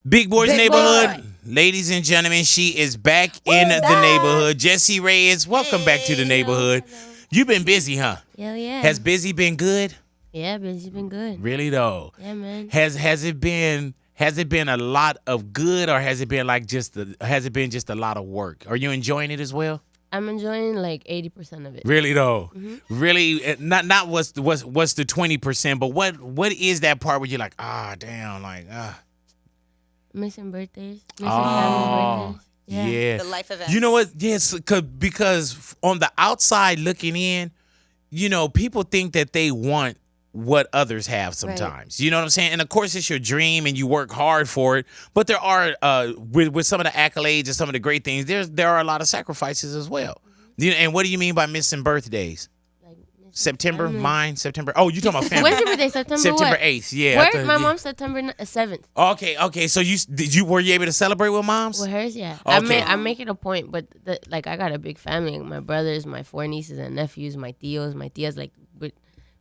Big Boy's Big Neighborhood. Boy. Ladies and gentlemen, she is back in the neighborhood. Jessie Reyez, welcome back to the neighborhood. Hello. You've been busy, huh? Yeah. Has busy been good? Yeah, busy been good. Really though. Yeah, man. Has it been a lot of good, or has it been just a lot of work? Are you enjoying it as well? I'm enjoying like 80% of it. Really though. Really not what's the 20%, but what is that part where you're like, damn, Missing birthdays. Missing Oh, family birthdays. yeah. The life events. You know what? Yes, because on the outside looking in, people think that they want what others have sometimes. You know what I'm saying? And of course, it's your dream and you work hard for it. But there are, with some of the accolades and some of the great things, there are a lot of sacrifices as well. And what do you mean by missing birthdays? Like, missing September, family. mine, September. Oh, you talking about family? When's your birthday? September September what? 8th. Yeah. Where? My mom's September 7th. Okay. So were you able to celebrate with moms? With hers, yeah. Okay. I make it a point, but I got a big family. My brothers, my 4 nieces and nephews, my tios, my tias. Like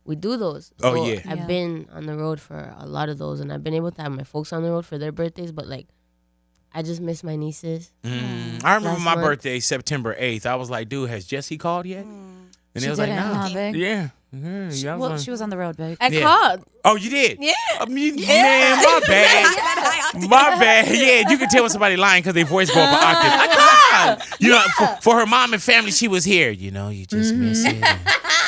we do those. Oh, So yeah. I've been on the road for a lot of those, and I've been able to have my folks on the road for their birthdays. But I just miss my nieces. I remember Last my month. birthday, September 8th. I was like, dude, has Jessie called yet? And She they was like, didn't, no. huh, Big? Yeah. I was Well, like- she was on the road, Big. I Yeah. called. Oh, you did? Yeah. I mean, man, my bad. My bad. Yeah, you can tell when somebody lying because their voice go up an octave. I called. You know, for her mom and family, she was here. You just miss it.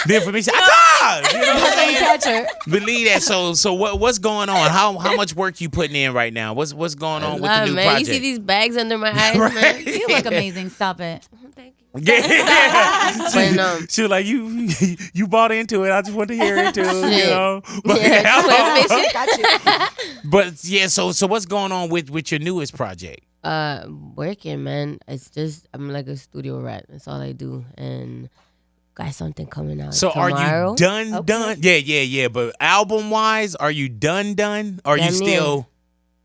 Then for me, she, I called. You know what I'm saying? Catch her. Believe that. So what's going on? How much work you putting in right now? What's going on with the new man. project? You see these bags under my eyes, man? Right. You look amazing. Stop it. Thank you. Yeah. But, She was like, you bought into it. I just want to hear it too, Shit. But, Yeah, just went fishing. Got you. but yeah, so what's going on with your newest project? Working, man. It's just I'm like a studio rat. That's all I do, and got something coming out. So tomorrow. are you done? Okay. Yeah. But album wise, are you done? Or are you Damn near. still?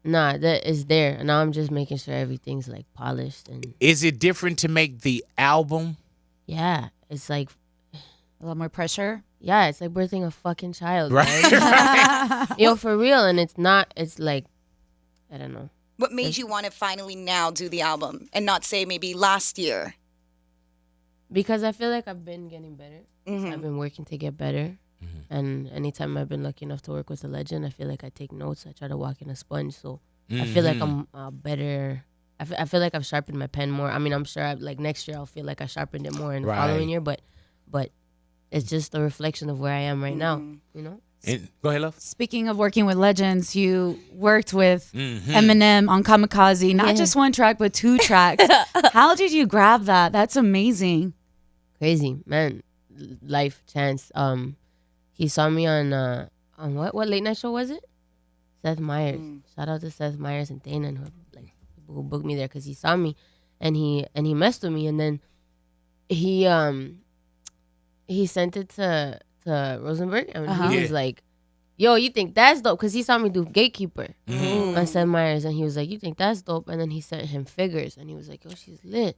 Nah, that is there. And now I'm just making sure everything's like polished and Is it different to make the album? yeah. It's like A lot more pressure. yeah, it's like birthing a fucking child, Right. right? Yo, for real. And it's not. It's like I don't know. What made you want to finally now do the album and not say maybe last year? Because I feel like I've been getting better. Mhm. I've been working to get better. Mm-hmm. And anytime I've been lucky enough to work with a legend, I feel like I take notes. I try to walk in a sponge. So I feel like I'm better. I feel like I've sharpened my pen more. I mean, I'm sure next year I'll feel like I sharpened it more in the Right. following year. But it's just a reflection of where I am right now. Mhm. You know? Go ahead, love. Speaking of working with legends, you worked with Mm-hmm. Eminem on Kamikaze, not Yeah. just 1 track, but 2 tracks. How did you grab that? That's amazing. Crazy, man. Life, chance. He saw me on what late night show was it? Seth Meyers. Shout out to Seth Meyers and Dana and people who booked me there because he saw me, and he messed with me, and then he sent it to Rosenberg, and Uh-huh. he was like, "Yo, you think that's dope?" Because he saw me do Gatekeeper Mm-hmm. on Seth Meyers, and he was like, "You think that's dope?" And then he sent him figures, and he was like, "Yo, she's lit."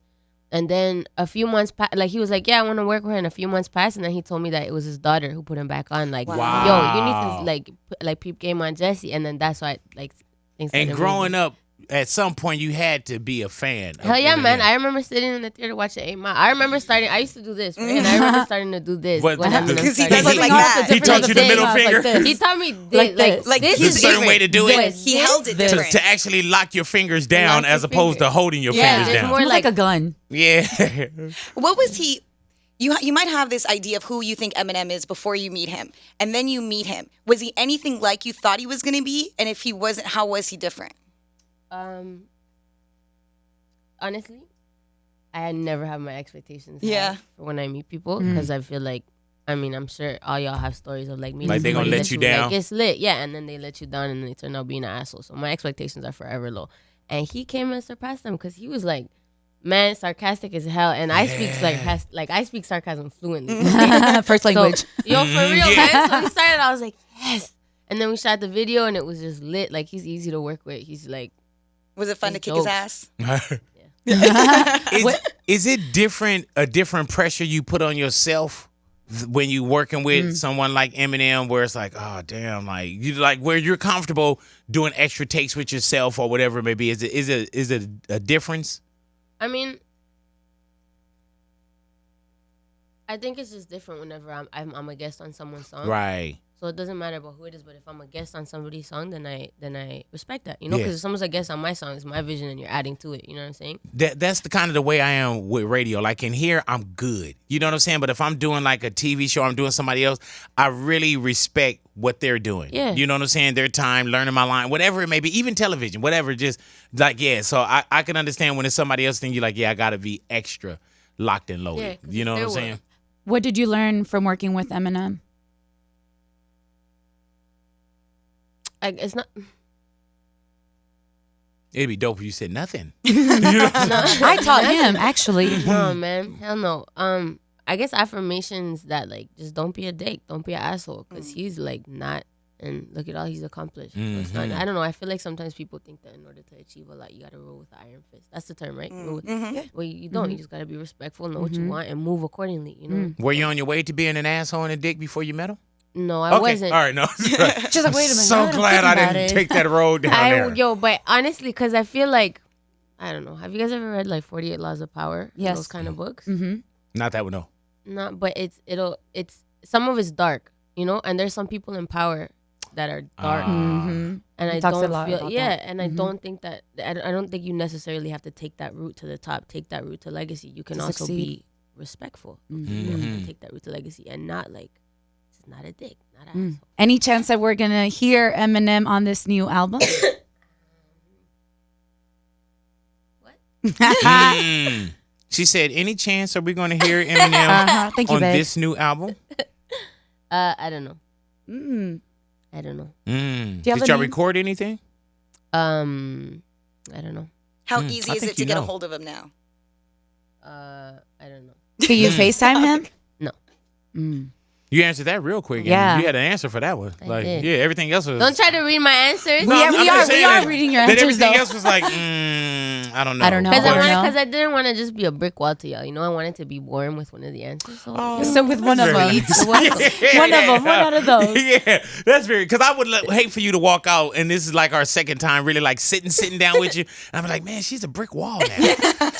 And then a few months passed, he was like, "Yeah, I want to work with her." And a few months passed, and then he told me that it was his daughter who put him back on. Like, Wow. yo, you need to put peep game on Jessie. And then that's why things. And growing up, at some point, you had to be a fan. of Hell yeah, man! Eminem. I remember sitting in the theater watching 8 Mile. I remember starting. I used to do this, right? And I remember starting to do this. What- when Eminem Because he started. does it like that. He taught you the middle Like finger? this. He taught me Like this. Like this There's is a certain way different. to do it. This, He held it this. different. To actually lock your fingers down Lock as your opposed to finger. holding your Yeah, fingers there's down. more It's like a gun. Yeah. What was he? You might have this idea of who you think Eminem is before you meet him, and then you meet him. Was he anything like you thought he was going to be? And if he wasn't, how was he different? Honestly, I never have my expectations Yeah. high for when I meet people because I feel like, I mean, I'm sure all y'all have stories of meeting Like they gonna somebody let that you be down? Like, it's lit, yeah, and then they let you down and then they turn out being an asshole. So my expectations are forever low. And he came and surpassed them because he was like, man, sarcastic as hell, and I speak I speak sarcasm fluently. First language. So, yo, for real, Yeah. man. So we started, I was like, yes. And then we shot the video and it was just lit. Like, he's easy to work with. He's like, Was it fun His to kick his jokes. ass? Is it a different pressure you put on yourself when you working with someone like Eminem, where it's like, oh damn, like you like where you're comfortable doing extra takes with yourself or whatever it may be? Is it a difference? I mean, I think it's just different whenever I'm a guest on someone's song. Right. So it doesn't matter about who it is, but if I'm a guest on somebody's song, then I respect that, you know, because Yeah. if someone's a guest on my song, it's my vision, and you're adding to it. You know what I'm saying? That's the kind of the way I am with radio. Like in here, I'm good. You know what I'm saying? But if I'm doing like a TV show, I'm doing somebody else, I really respect what they're doing. Yeah. You know what I'm saying? Their time, learning my line, whatever it may be, even television, whatever. Just like, yeah. So I can understand when it's somebody else, then you're like, yeah, I got to be extra locked and loaded. Yeah, 'cause you know what I'm it's their saying? work. What did you learn from working with Eminem? It's not. It'd be dope if you said nothing. You know what I'm saying? I taught him, actually. No, man, hell no. I guess affirmations that like just don't be a dick, don't be an asshole, because he's like not, and look at all he's accomplished. So it's not, I don't know. I feel like sometimes people think that in order to achieve a lot, you gotta roll with the iron fist. That's the term, right? Roll with, well, you don't. You just gotta be respectful, know what you want, and move accordingly. You know. Were you on your way to being an asshole and a dick before you met him? No, I wasn't. All right, no. She's like, wait a minute. So now that I'm glad I thinking about didn't it. take that road down there. But honestly, because I feel like, I don't know. Have you guys ever read like 48 Laws of Power? Yes. Those kind of books. Not that one, no. No, but it's some of it's dark, you know, and there's some people in power that are dark, and I talks a don't lot feel about yeah, that. and I don't think that I don't think you necessarily have to take that route to the top, take that route to legacy. You can To also succeed. be respectful. You don't have to take that route to legacy and not like this is not a dick, not an asshole. Any chance that we're going to hear Eminem on this new album? She said, any chance are we going to hear Eminem Thank you, on babe. this new album? I don't know. I don't know. Do you have Did a y'all name? record anything? I don't know. How easy I is think it to you get a know. hold of him now? I don't know. Can you FaceTime him? No. You answered that real quick. and Yeah. You had an answer for that one. Like, did. yeah, everything else was. Don't try to read my answers. No, Yeah, I'm we just are saying reading your that answers, everything though. else was like, I don't know. I don't know. Because Or no? I didn't want to just be a brick wall to y'all. You know, I wanted to be warm with one of the answers. So, So with one of them. You're welcome. One of them, one out of those. Yeah, that's very. Because I would hate for you to walk out, and this is like our second time, really like sitting down with you, and I'm like, man, she's a brick wall now.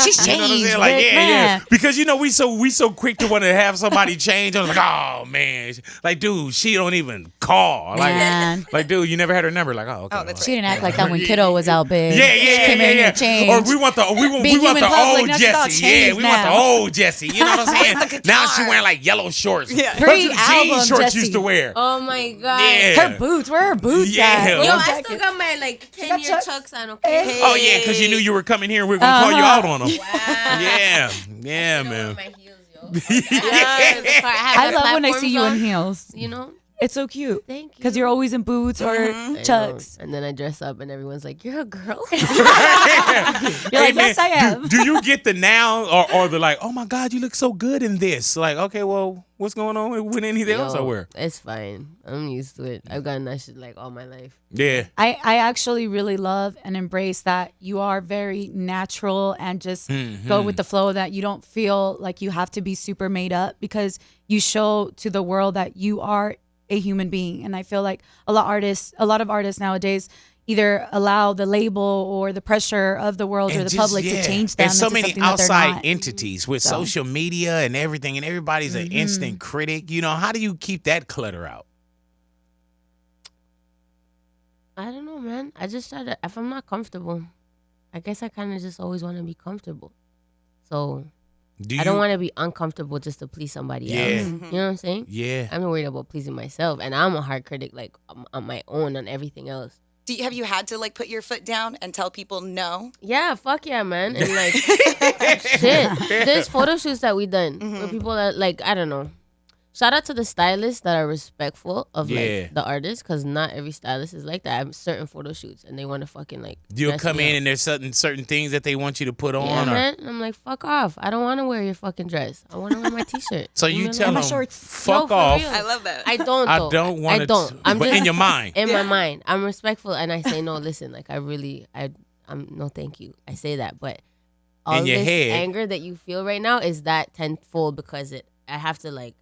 She's You know what I'm changed. saying? Like, Rick, yeah. man. Because you know we so quick to want to have somebody change. I'm like, oh man, like dude, she don't even call. Man. Like dude, you never had her number. Like, oh, okay. Oh, that's She didn't act like that when Kiddo was out big. Yeah, She yeah, came yeah, in yeah. and changed. Or we want the Being want you the in public, old now she's all Jessie. Yeah, changed we want the now. old Jessie. You know what I'm saying? the Now she guitar. wearing like yellow shorts. Yeah. That's what the Pre-album jean shorts Jessie. used to wear. Oh my God. Yeah. Her boots, where are her boots Yeah. at? Yo, Yo, Little I jacket. still got my like got 10-year Chucks? chucks on, okay? Oh yeah, because you knew you were coming here and we were gonna call you out on them. Wow. Yeah, I man. wear my heels, yo. I love when I see you in heels. You know? It's so cute. Thank you. Because you're always in boots or I know. chucks. And then I dress up and everyone's like, you're a girl? You're like, yes, I am. Do you get the now or the like? Oh my God, you look so good in this. Like, okay, well, what's going on with anything else I Yo, wear? It's fine. I'm used to it. I've gotten that shit like all my life. Yeah. I actually really love and embrace that you are very natural and just go with the flow, that you don't feel like you have to be super made up, because you show to the world that you are a human being. And I feel like a lot of artists nowadays either allow the label or the pressure of the world or And the just, public to change them And so into many something that they're outside not. entities with So. social media and everything, and everybody's an instant critic. You know, how do you keep that clutter out? I don't know, man. I just try to, if I'm not comfortable, I guess I kind of just always want to be comfortable. So I don't want to be uncomfortable just to please somebody Yeah. else. You know what I'm saying? Yeah. I'm worried about pleasing myself, and I'm a hard critic, like on my own on everything else. Have you had to like put your foot down and tell people no? Yeah, fuck yeah, man. And like, shit. There's photo shoots that we done where people are like, I don't know. Shout out to the stylists that are respectful of Yeah. like the artists, because not every stylist is like that. I have certain photo shoots and they want to fucking like. You'll dress come me in up. and there's certain things that they want you to put Yeah, on. Or, man. I'm like, fuck off. I don't want to wear your fucking dress. I want to wear my t-shirt. so Leave you me tell alone. them, my shorts. fuck No, for off. real. I love that. I don't. I Though. don't want I don't. I'm but just in your mind. in my mind, I'm respectful, and I say no. Listen, like I'm no, thank you. I say that, but all In your this head. anger that you feel right now is that tenfold because I have to like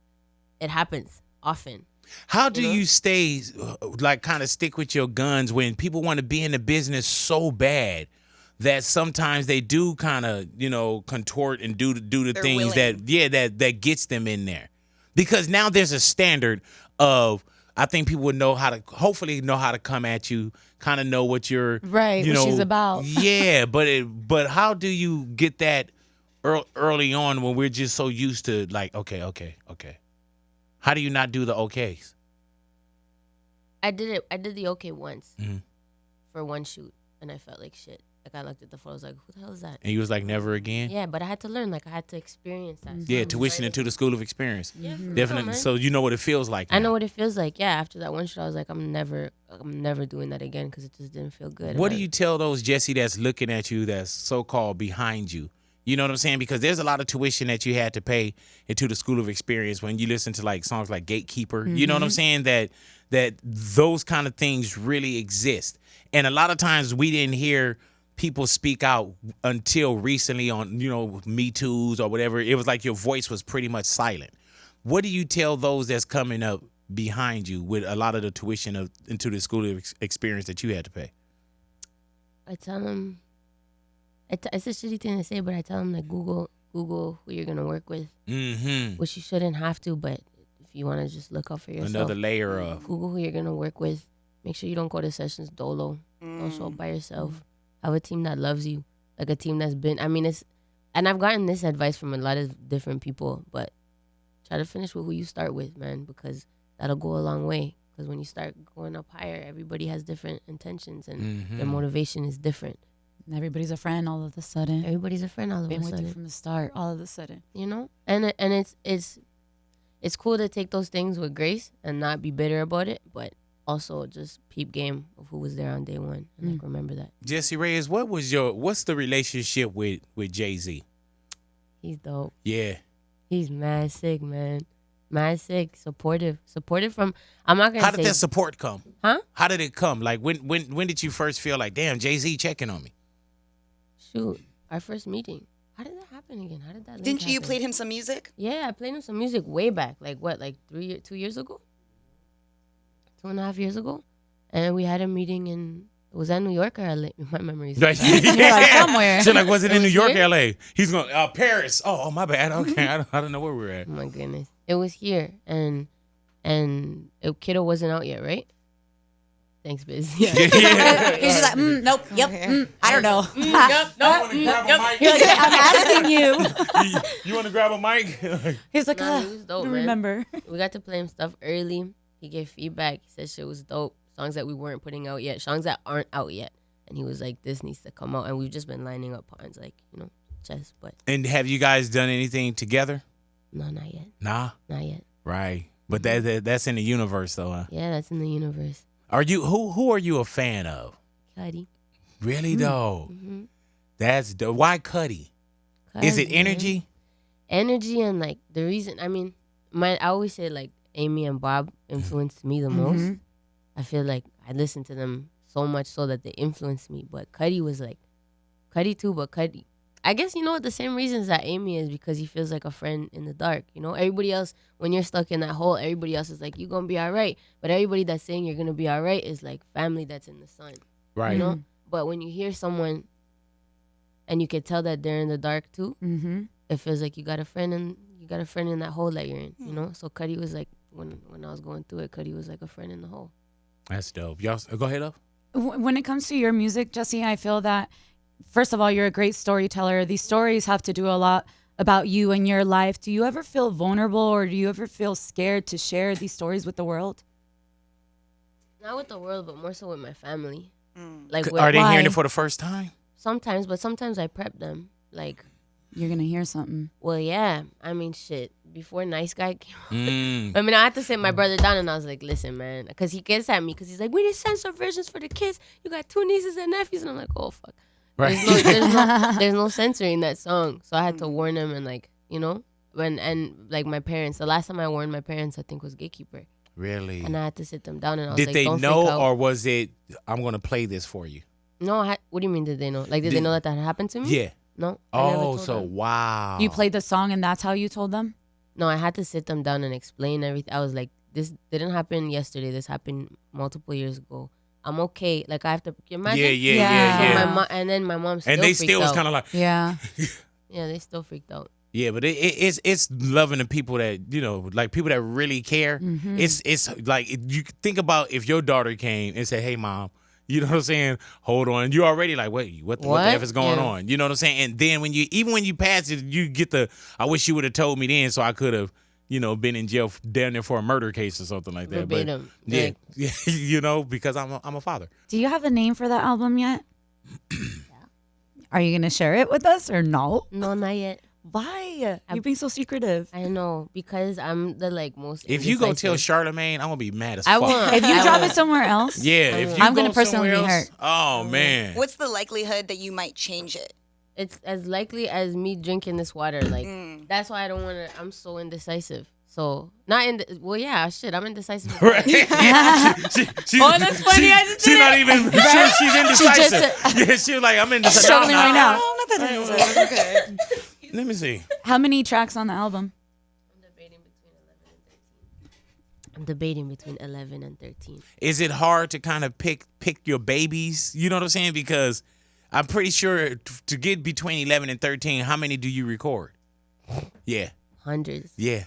it happens often. How do You know? you stay, like, kind of stick with your guns when people want to be in the business so bad that sometimes they do kind of, contort and do the They're things willing. that gets them in there? Because now there's a standard of, I think people would hopefully know how to come at you, kind of know what you're, Right, what she's about. Yeah, but how do you get that early on when we're just so used to, like, okay. How do you not do the okays? I did the okay once Mhm. for one shoot, and I felt like shit. Like I looked at the photos, like, who the hell is that? And you was like, never again? Yeah, but I had to learn. Like I had to experience that. Yeah, So tuition I- into the school of experience. Yeah, for real, Definitely. man. So you know what it feels like. I now. know what it feels like. Yeah, after that one shoot, I was like, I'm never doing that again because it just didn't feel good. What do you tell those, Jessie, that's looking at you, that's so-called behind you? You know what I'm saying? Because there's a lot of tuition that you had to pay into the school of experience when you listen to like songs like Gatekeeper. You know what I'm saying? That those kind of things really exist. And a lot of times we didn't hear people speak out until recently on, Me Too's or whatever. It was like your voice was pretty much silent. What do you tell those that's coming up behind you with a lot of the tuition into the school of experience that you had to pay? I tell them, it's a shitty thing to say, but I tell them like Google who you're gonna work with, which you shouldn't have to, but if you want to just look out for yourself, Another layer of. Google who you're gonna work with. Make sure you don't go to sessions dolo. Don't show up by yourself. Have a team that loves you, like a team that's been. I mean, and I've gotten this advice from a lot of different people, but try to finish with who you start with, man, because that'll go a long way. Because when you start going up higher, everybody has different intentions and their motivation is different. Everybody's a friend all of a sudden. Everybody's a friend all of Been a with you sudden, from the start all of a sudden. And it's cool to take those things with grace and not be bitter about it, but also just peep game of who was there on day one and like remember that. Jessie Reyez, what's the relationship with Jay-Z? He's dope. Yeah. He's mad sick, man. Mad sick, supportive from. I'm not gonna. How did that support come? Huh? How did it come? Like when did you first feel like, damn, Jay-Z checking on me? Shoot, our first meeting. How did that happen again? How did that? Didn't you happen? played him some music? Yeah, I played him some music way back. Like what? Like 2 years ago? 2.5 years ago, and we had a meeting in. Was that New York or LA? My memory's. Right. You're like somewhere. So like, was it in New York, here? LA? He's going Paris. Oh, my bad. Okay, I don't know where we're at. Oh my goodness, it was here, and Kiddo wasn't out yet, right? Thanks, Biz. He's just like, nope, yep, I don't know. You're like, I'm asking you. You want to grab a mic? He's like, Nah, I he was dope, don't man. remember. We got to play him stuff early. He gave feedback. He said shit was dope. Songs that we weren't putting out yet. Songs that aren't out yet. And he was like, this needs to come out. And we've just been lining up pawns, like, chess. But And have you guys done anything together? no, not yet. Nah. Not yet. Right. But that's in the universe, though, huh? Yeah, that's in the universe. Are you who are you a fan of? Cuddy. Really though? Mm-hmm. That's dope. Why Cuddy? Is it energy? Energy and like the reason. I mean, I always say like Amy and Bob influenced me the most. I feel like I listened to them so much so that they influenced me. But Cuddy was like, Cuddy too, but Cuddy. I guess the same reasons that Amy is because he feels like a friend in the dark. Everybody else, when you're stuck in that hole, everybody else is like, you're going to be all right. But everybody that's saying you're going to be all right is like family that's in the sun. Right. But when you hear someone and you can tell that they're in the dark too, it feels like you got a friend in that hole that you're in, So Cuddy was like, when I was going through it, Cuddy was like a friend in the hole. That's dope. Y'all go ahead, up. When it comes to your music, Jessie, I feel that, first of all, you're a great storyteller. These stories have to do a lot about you and your life. Do you ever feel vulnerable or do you ever feel scared to share these stories with the world? Not with the world, but more so with my family. Are they Why? hearing it for the first time? Sometimes, but sometimes I prep them. Like, You're going to hear something. well, yeah. I mean, shit. Before Nice Guy came Mm. I mean, I had to sit my brother down and I was like, listen, man. Because he gets at me because he's like, we need censor versions for the kids. You got 2 nieces and nephews. And I'm like, oh, fuck. Right. There's no censoring that song. So I had to warn them and like, and like my parents. The last time I warned my parents, I think, was Gatekeeper. Really? And I had to sit them down and I was Did like, they don't know freak out. or was it, I'm going to play this for you? No, what do you mean did they know? Like, did they know that happened to me? Yeah. No. I never Oh, told so them. wow. You played the song and that's how you told them? No, I had to sit them down and explain everything. I was like, this didn't happen yesterday. This happened multiple years ago. I'm okay. Like, I have to, imagine. Yeah. So my mom, and then my mom still And they freaked still was out. kind of like, Yeah. Yeah, they still freaked out. yeah, but it's loving the people that, you know, like people that really care. Mm-hmm. It's like, you think about if your daughter came and said, hey, mom, you know what I'm saying? Hold on. You already like, wait, what the F is going on? You know what I'm saying? And then even when you pass it, you get I wish you would have told me then so I could have, you know, been in jail down there for a murder case or something like that. Verbatim. But yeah, Like- yeah, you know, because I'm a father. Do you have a name for that album yet? Are you gonna share it with us or no? No, not yet. Why? You're being so secretive. I know, because I'm the like most. If you go tell indecisive. Charlamagne, I'm gonna be mad as I fuck. won't. If you I drop won't. it somewhere else, Yeah, if you I'm go gonna personally somewhere be else, hurt. Oh man. What's the likelihood that you might change it? It's as likely as me drinking this water. Like that's why I don't want to. I'm so indecisive. So not in. Well, yeah, shit. I'm indecisive. Right. She's, Oh, that's funny. I just she's did not it. even sure she's indecisive. just- Yeah, she was like, I'm indecisive. Struggling right now. Oh, not that indecisive. Okay. Let me see. How many tracks on the album? I'm debating between 11 and 13. Is it hard to kind of pick your babies? You know what I'm saying? Because I'm pretty sure to get between 11 and 13, how many do you record? Yeah. Hundreds. Yeah.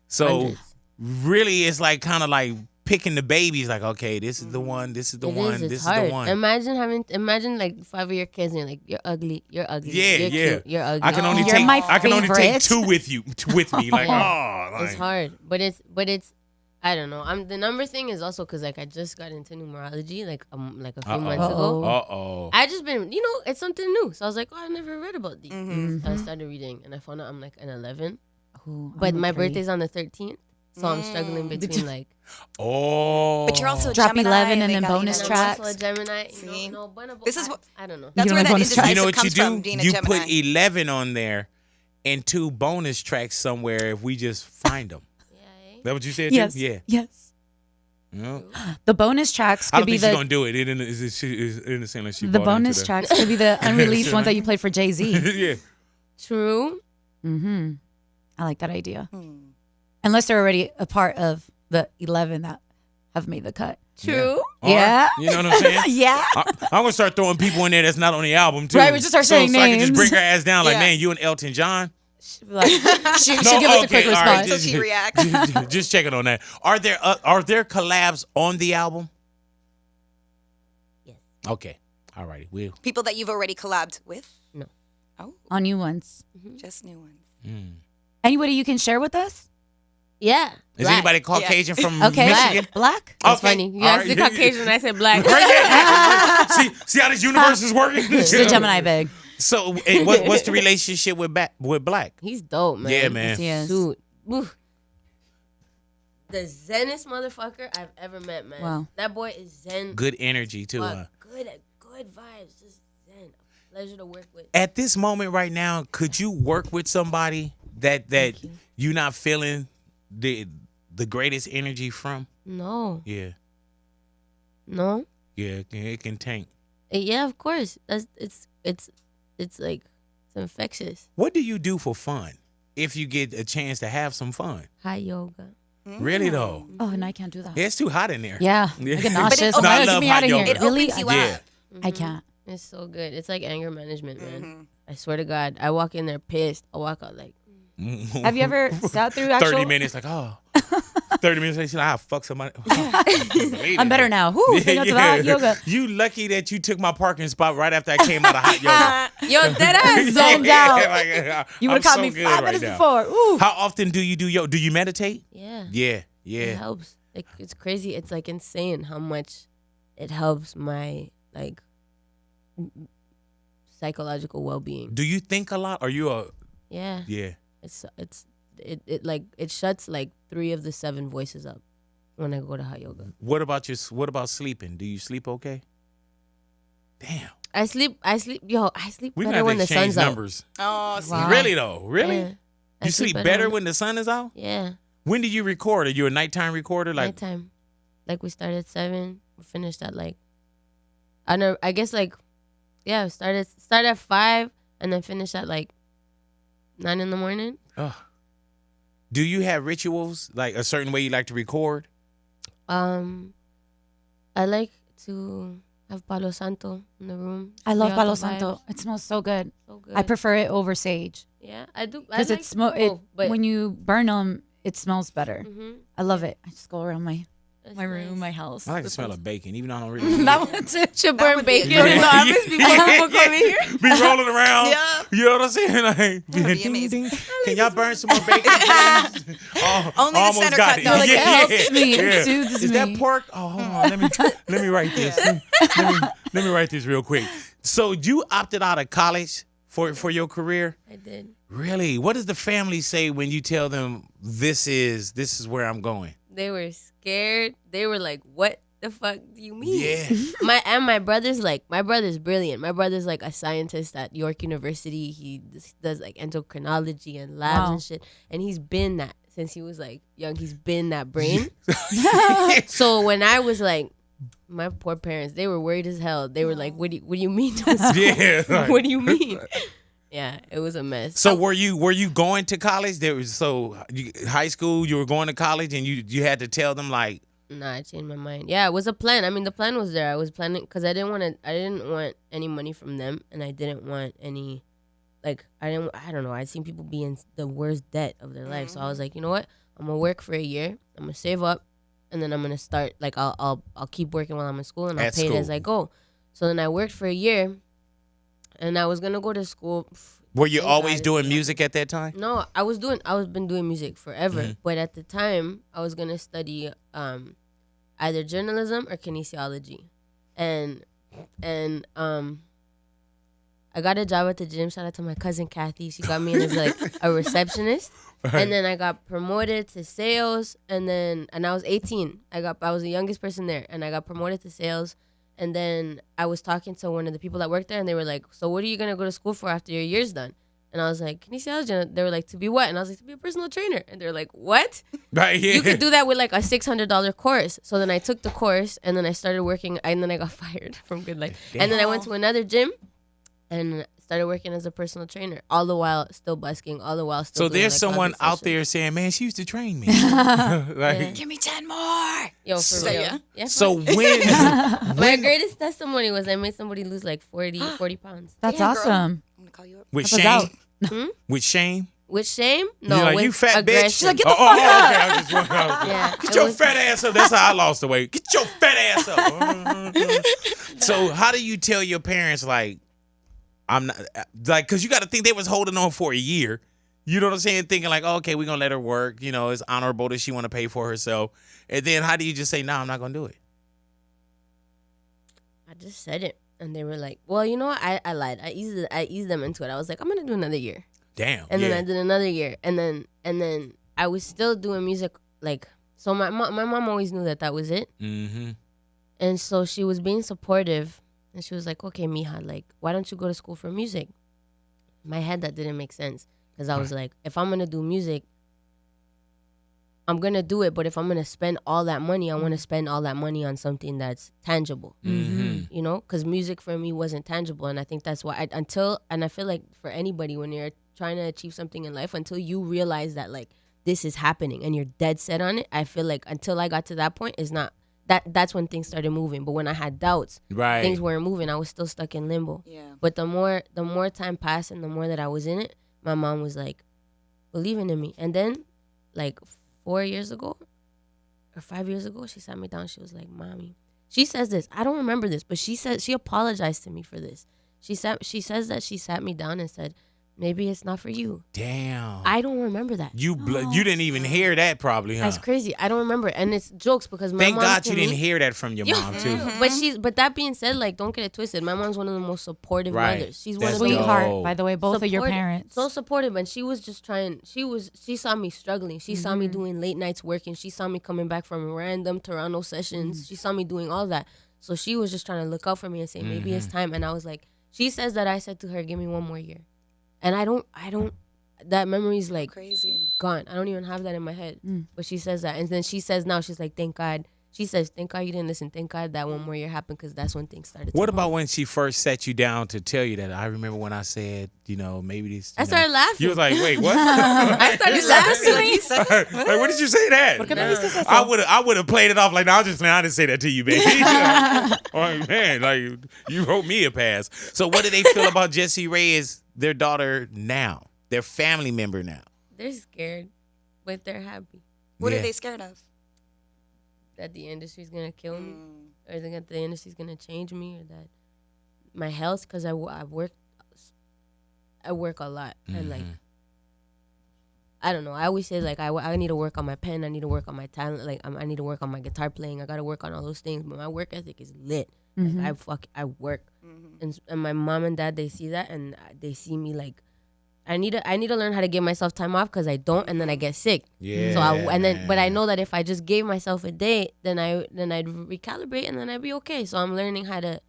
So Hundreds. really it's like kind of like picking the babies like, okay, this is the one, this is the It one, is, this it's is hard. the one. Imagine like 5 of your kids and you're like, you're ugly, you're ugly. Yeah, you're yeah. Cute, you're ugly. I can only You're take my I can only take favorite. 2 with me. Like, oh, It's hard, but it's I don't know. The number thing is also because like I just got into numerology like a few months ago. Uh-oh. I just been, it's something new. So I was like, oh, I never read about these things. So I started reading and I found out I'm like an 11. Ooh, But I'm a my 3. birthday's on the 13th. So I'm struggling between like. Oh. But you're also a Drop Gemini, 11 and they then got, bonus know, I'm tracks. also a Gemini. See? This is what- I don't know. That's You where don't that like bonus tracks? You know what you indecisive comes from, do? being a You Gemini. put 11 on there and 2 bonus tracks somewhere if we just find them. Yeah, That what you said Yes. too? Yeah. Yes. Yeah. The bonus tracks I could don't be think she's the gonna do it. It didn't seem like she the bought into bonus that. tracks could be the unreleased ones that you played for Jay-Z. Yeah. True. Mm-hmm. I like that idea. Hmm. Unless they're already a part of the 11 that have made the cut. True. All Yeah. right. You know what I'm saying? Yeah. I'm gonna start throwing people in there that's not on the album too. Right, we just start saying so I can just names. bring her ass down like, Yeah. man, you and Elton John. Like, she'll give us a quick all right, response. So she reacts. just checking on that. Are there collabs on the album? Yes. Okay. All righty. We'll. People that you've already collabed with? No. Oh, On new ones. just new ones. Anybody you can share with us? Yeah. Is Black. anybody Caucasian from Okay. Michigan? Black? That's Okay. funny. You All asked right. the Caucasian, I said black. Right, see how this universe is working? She's a Gemini big. So, what's the relationship with Black? He's dope, man. Yeah, man. Yes, he is. Dude. Oof. The zenest motherfucker I've ever met, man. Wow. That boy is zen. Good energy too. Fuck. Good vibes. Just zen. Pleasure to work with. At this moment right now, could you work with somebody that you're not feeling the greatest energy from? No. Yeah, No. yeah, it can tank. Yeah, of course. It's like it's infectious. What do you do for fun if you get a chance to have some fun? High yoga. Really though, Oh, and I can't do that. yeah, it's too hot in there. Yeah. I get nauseous. But it No, I Get love me hot out of here. yoga. It Really? opens you Yeah. up. I can't. It's so good. It's like anger management, man. I swear to God, I walk in there pissed. I walk out like, Have you ever sat through actual? 30 minutes, like 30 minutes later, she's like, fuck somebody. I'm better now. Whoo, say no to the hot yoga. You lucky that you took my parking spot right after I came out of hot yoga. yo, that ass. Zoned out. Like, You I'm would have caught so me good 5 right minutes now. before. Ooh. How often do you do yoga? Do you meditate? Yeah. Yeah, It yeah. helps. Like it's crazy. It's like insane how much it helps my like psychological well-being. Do you think a lot? Are you a Yeah. yeah? It like it shuts like 3 of the 7 voices up when I go to hot yoga. What about sleeping? Do you sleep okay? Damn. I sleep I sleep We better have when to the sun's exchange out. numbers. Oh, see. Wow. Really though? Really? Yeah. I You sleep better when the sun is out? Yeah. When do you record? Are you a nighttime recorder? Like Nighttime. Like we started at 7, we finished at like I guess like yeah, started at 5 and then finished at like 9 in the morning. ugh. Do you have rituals, like a certain way you like to record? I like to have Palo Santo in the room. I love Feel Palo the Santo. vibes. It smells so good. So good. I prefer it over sage Yeah, I do. I because like but when you burn them, it smells better. mhm. I love it. I just go around my That's room, nice. my house. I like the smell of bacon, even though I don't really That one too. Should burn would be bacon good. in the office before people come in here. be rolling around. Yeah. You know what I'm saying? Like, would be ding, amazing. ding. Can y'all burn some more bacon, please? Oh, Only the almost center got cut, it. though. Like, it helps me. It soothes Is that me. pork? Oh, hold on. Let me write this. Let me write this real quick. So you opted out of college for your career? I did. Really? What does the family say when you tell them this is where I'm going? They were scared. They were like, "What the fuck do you mean?" Yeah. My brother's brilliant. My brother's like a scientist at York University. He does like endocrinology and labs Wow. and shit. And he's been that since he was like young. He's been that brain. So when I was like, my poor parents, they were worried as hell. They were like, "What do you mean?" Yeah. like- What do you mean? Yeah, it was a mess. So were you going to college? High school, you were going to college, and you had to tell them like, Nah, I changed my mind. Yeah, it was a plan. I mean, the plan was there. I was planning because I didn't want any money from them, and I didn't want any, like, I don't know. I'd seen people be in the worst debt of their life, so I was like, you know what? I'm gonna work for a year. I'm gonna save up, and then I'm gonna start. Like, I'll keep working while I'm in school, and I'll At pay it as school. I go. So then I worked for a year, and I was gonna go to school. were you Thank always God. doing music at that time? No, I was been doing music forever. Mhm. But at the time, I was gonna study either journalism or kinesiology, and I got a job at the gym. Shout out to my cousin Kathy. She got me in as like a receptionist, and then I got promoted to sales. And I was 18. I was the youngest person there, and I got promoted to sales. And then I was talking to one of the people that worked there, and they were like, "So what are you gonna go to school for after your year's done?" And I was like, "Kinesiology." And they were like, "To be what?" And I was like, "To be a personal trainer." And they were like, "What?" Right. Yeah. You could do that with like a $600 course. So then I took the course, and then I started working, and then I got fired from Good Life. And then I went to another gym and started working as a personal trainer, all the while still busking, all the while still So doing, there's like, someone closet out sessions. there saying, "Man, she used to train me." Like, Give me 10 more. Yo, for So- real. yeah? Yeah, so fine. when My greatest testimony was I made somebody lose like 40 pounds. That's Damn, girl. awesome. I'm gonna call you up. with Help us shame, out. with shame. With shame? No, You're like, with you fat bitch. aggression. She's like, "Get the Oh, fuck okay. up." I just want Yeah, Get it your was- fat ass up. That's how I lost the weight. Get your fat ass up. So how do you tell your parents like I'm not like because you got to think they was holding on for a year. You know what I'm saying? Thinking like, oh, okay, we're gonna let her work. You know, it's honorable that she want to pay for herself. And then how do you just say, no, I'm not gonna do it? I just said it. And they were like, well, you know what? I lied. I eased them into it. I was like, I'm going to do another year. Damn. And yeah. then I did another year. And then I was still doing music. Like, so my mom always knew that was it. Mm-hmm. And so she was being supportive. And she was like, okay, Mija, like, why don't you go to school for music? In my head, that didn't make sense. Because I was like, if I'm going to do music, I'm going to do it. But if I'm going to spend all that money, I want to spend all that money on something that's tangible. Mm-hmm. You know, because music for me wasn't tangible. And I think that's why and I feel like for anybody, when you're trying to achieve something in life, until you realize that like this is happening and you're dead set on it, I feel like until I got to that point, it's not that's when things started moving. But when I had doubts, Right. things weren't moving. I was still stuck in limbo. Yeah. But the more time passed and the more that I was in it, my mom was like believing in me. And then like 4 years ago or 5 years ago, she sat me down. She was like, "Mommy," she says this. I don't remember this, but she said she apologized to me for this. She says that she sat me down and said, "Maybe it's not for you." Damn. I don't remember that. You didn't even hear that probably, huh? That's crazy. I don't remember it. And it's jokes because my Thank mom God to you me- didn't hear that from your mom too. But that being said, like, don't get it twisted. My mom's one of the most supportive Right. mothers. She's That's one of the Sweetheart, dope. by the way, both of your supportive- parents. So supportive, and she was just trying. She saw me struggling. She saw me doing late nights working. She saw me coming back from random Toronto sessions. She saw me doing all that. So she was just trying to look out for me and say, maybe it's time. And I was like, she says that I said to her, "Give me one more year," and I don't. That memory's like Crazy. gone. I don't even have that in my head. But she says that, and then she says now, she's like, "Thank God She says, "Thank God you didn't listen. Thank God that one more year happened because that's when things started." What to about move." when she first sat you down to tell you that? I remember when I said, maybe this. I started laughing. You was like, wait, what? I started laughing. Like, when did you say that? I would have played it off like, no, I didn't say that to you, baby. Like, man, like you wrote me a pass. So what do they feel about Jessie Reyez, their daughter now, their family member now? They're scared, but they're happy What Yeah. are they scared of? that the industry's gonna kill me, or that the industry's gonna change me, or that my health, because I work a lot, and like I don't know. I always say like I need to work on my pen. I need to work on my talent. Like I need to work on my guitar playing. I got to work on all those things. But my work ethic is lit. Like I work, and my mom and dad, they see that, and they see me like I need to learn how to give myself time off, because I don't, and then I get sick. Yeah. So but I know that if I just gave myself a day, then I'd recalibrate, and then I'd be okay. So I'm learning how to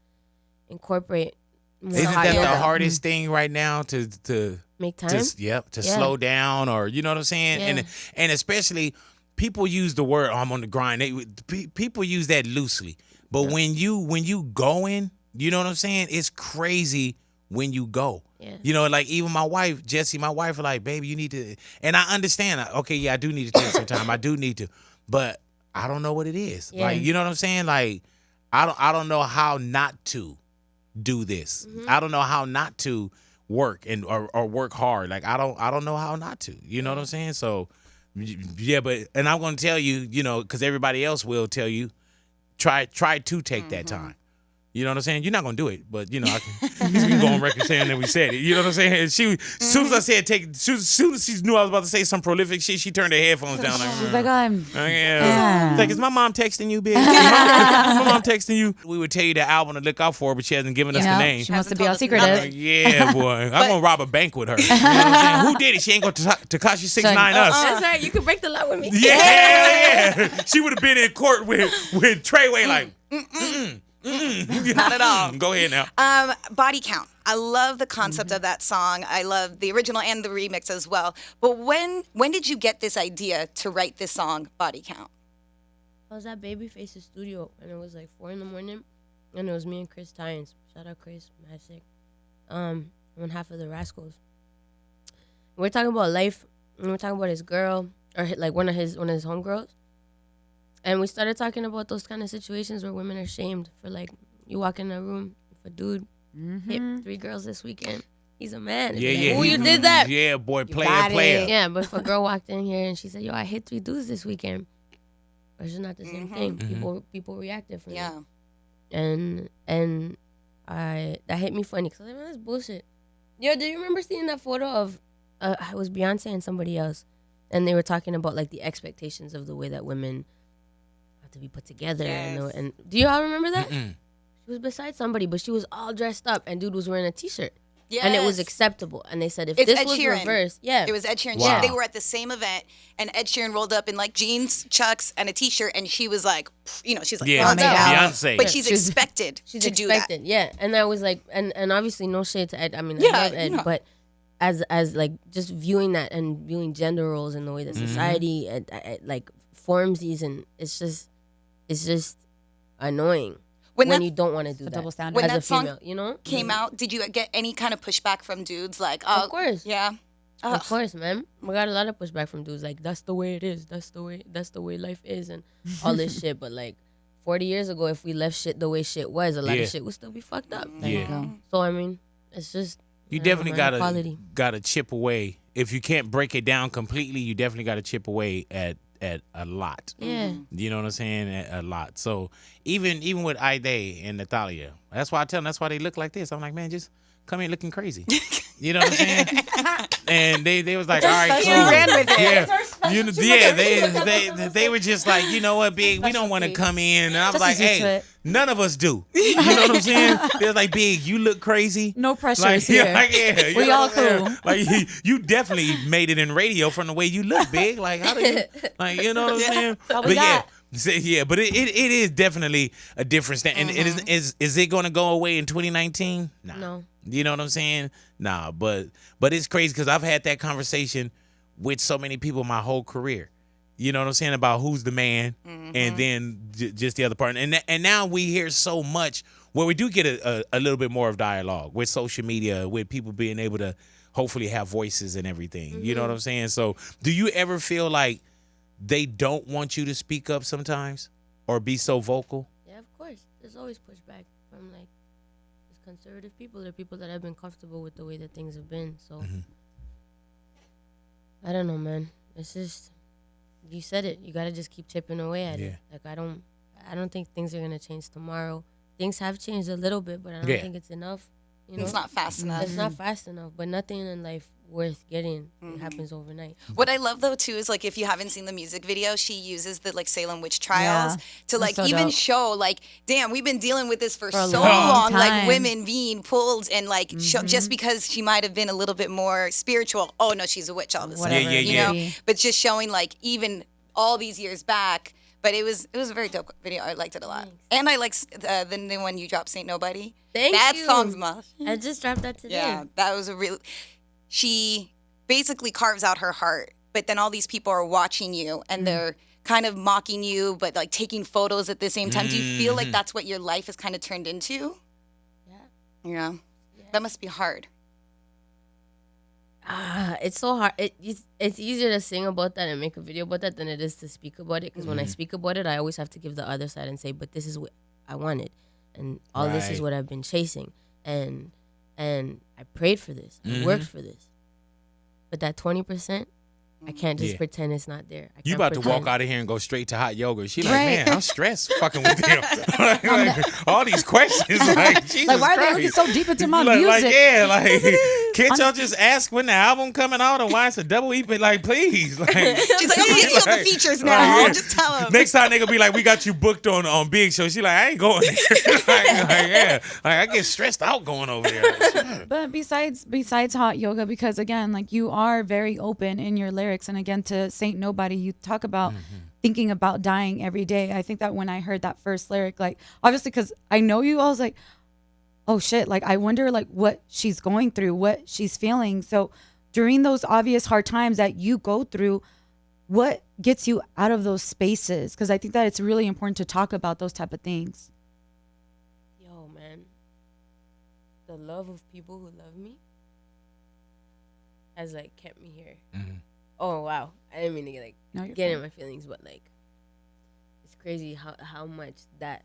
incorporate. more Isn't that yoga. the hardest thing right now to Make time? Yeah. Slow down, or you know what I'm saying? Yeah. And especially people use the word I'm on the grind. People use that loosely. But when you going, you know what I'm saying? It's crazy when you go. Yeah. You know, like even my wife, Jessie, like, baby, you need to, and I understand, okay, yeah, I do need to take some time. I do need to, but I don't know what it is. Yeah. Like, you know what I'm saying? Like, I don't know how not to do this. I don't know how not to work or work hard. Like, I don't know how not to. You know what I'm saying? So, yeah, and I'm going to tell you, because everybody else will tell you, try to take that time. You know what I'm saying? You're not gonna do it, but I can. We can go on record saying that we said it. You know what I'm saying? And as soon as I said as soon as she knew I was about to say some prolific shit, she turned her headphones down. Like, She's like, I'm. yeah. Like, is my mom texting you, bitch? Is my mom texting you? We would tell you the album to look out for, but she hasn't given us the name. She wants to be all Hasn't told secretive. us nothing. Yeah, boy. I'm gonna rob a bank with her. You know what I'm saying? Who did it? She ain't gonna Tekashi 6ix9ine us. That's right. You can break the law with me. Yeah. She would have been in court with Treyway like. Not at all. Go ahead now. Body count. I love the concept of that song. I love the original and the remix as well. But when did you get this idea to write this song, Body Count? I was at Babyface's studio, and it was like 4 a.m, and it was me and Chris Tynes. Shout out Chris, mad sick. One half of the Rascals. We're talking about life, and we're talking about his girl, or like one of his homegirls. And we started talking about those kind of situations where women are shamed for, like, you walk in a room, if a dude hit 3 girls this weekend, he's a man. Yeah, Like, yeah. oh, you did that. Yeah, boy, got player. it. Yeah, but if a girl walked in here and she said, yo, I hit 3 dudes this weekend, it's just not the same thing. People react differently. Yeah. And that hit me funny, because I was like, man, that's bullshit. Yo, do you remember seeing that photo of, it was Beyonce and somebody else, and they were talking about, like, the expectations of the way that women to be put together. Yes. And do you all remember that? She was beside somebody, but she was all dressed up, and dude was wearing a t-shirt. Yes. And it was acceptable. And they said if It's this Ed was Sheeran. reversed, yeah. It was Ed Sheeran. Wow. They were at the same event, and Ed Sheeran rolled up in like jeans, chucks, and a t-shirt, and she was like, she's like, Yeah, "Well, made out." Beyonce. But she's She's- expected She's to expected, do that. yeah. And I was like, and obviously no shade to Ed. I mean, Yeah, I love Ed, no. but as like just viewing that and viewing gender roles and the way that society like forms these, and it's just annoying when that- you don't want to do a that double standard. When as that a song female, you know? Came out, did you get any kind of pushback from dudes? Like, oh, Of course. yeah. Of course, man. We got a lot of pushback from dudes like, that's the way it is. That's the way life is, and all this shit. But like 40 years ago, if we left shit the way shit was, a lot Yeah. of shit would still be fucked up. Yeah. So I mean, it's just You definitely equality. gotta chip away. If you can't break it down completely, you definitely gotta chip away at a lot. Yeah. You know what I'm saying? A lot. So even with Ide and Natalia, that's why I tell them, that's why they look like this. I'm like, man, just come here looking crazy. You know what I'm saying? And they was like, all right, You cool. ran with it. They were just like, you know what, Big, we don't want to come in. And I was Just like, as used to hey, it. none of us do. You know what I'm saying? They was like, Big, you look crazy. No pressure Like, is here. yeah, you We know all what I'm saying? cool. Like you definitely made it in radio from the way you look, Big. Like how do you, like you know what I'm saying? All we But yeah. got. Yeah, but it is definitely a difference. And it is it going to go away in 2019? Nah. No. You know what I'm saying? Nah, but it's crazy because I've had that conversation with so many people my whole career. You know what I'm saying? About who's the man, and then just the other part. And now we hear so much where we do get a little bit more of dialogue with social media, with people being able to hopefully have voices and everything. You know what I'm saying? So do you ever feel like they don't want you to speak up sometimes or be so vocal? Yeah, of course. There's always pushback from like these conservative people. They're people that have been comfortable with the way that things have been. So I don't know, man. It's just, you said it. You gotta just keep chipping away at it. Like I don't think things are gonna change tomorrow. Things have changed a little bit, but I don't think it's enough. You know? It's not fast enough. It's not fast enough, but nothing in life worth getting happens overnight. What I love though too is like if you haven't seen the music video, she uses the like Salem witch trials to like so even dope. show like, damn, we've been dealing with this for so long long, like time. women being pulled and like show, just because she might have been a little bit more spiritual. Oh no, she's a witch all of a sudden. Whatever it You may know, be. but just showing like even all these years back. But it was a very dope video. I liked it a lot, and I like the new one you dropped, Saint Nobody. Thank that you. song's much. I just dropped that today. Yeah, that was a real. She basically carves out her heart, but then all these people are watching you, and they're kind of mocking you, but like taking photos at the same time. Do you feel like that's what your life has kind of turned into? Yeah. That must be hard. It's so hard. It's easier to sing about that and make a video about that than it is to speak about it. Because when I speak about it, I always have to give the other side and say, but this is what I wanted. And all this is what I've been chasing. And I prayed for this. I worked for this. But that 20%, I can't just pretend it's not there. You can't about to pretend. walk out of here and go straight to hot yoga. She like, Right. man, I'm stressed fucking with them. like, all these questions. Like, Jesus Like, why are they Christ. looking so deep into my Like, music? can't y'all just ask when the album coming out and why it's a double EP? Like, please. Like, She's like, I'm hitting you with the features now. Just tell them. Next time they gonna be like, we got you booked on Big Show. She like, I ain't going there. like, I get stressed out going over there. Like, shit. But besides hot yoga, because again, like you are very open in your lyrics, and again to Saint Nobody, you talk about thinking about dying every day. I think that when I heard that first lyric, like obviously because I know you, I was like, oh shit, like I wonder like what she's going through, what she's feeling. So during those obvious hard times that you go through, what gets you out of those spaces? Because I think that it's really important to talk about those type of things. Yo, man. The love of people who love me has like kept me here. Oh wow, I didn't mean to get No, you're get fine. in my feelings, but like it's crazy how much that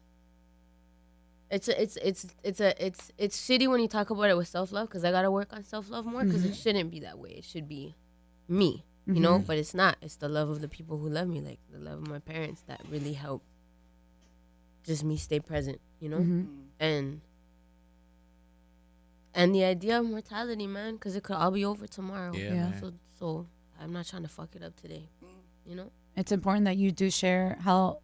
it's shitty when you talk about it with self-love, because I gotta work on self-love more, because it shouldn't be that way. It should be me, you know, but it's not. It's the love of the people who love me, like the love of my parents that really help just me stay present, you know. And the idea of mortality, man, because it could all be over tomorrow. Yeah, Yeah. man. So I'm not trying to fuck it up today, you know? It's important that you do share how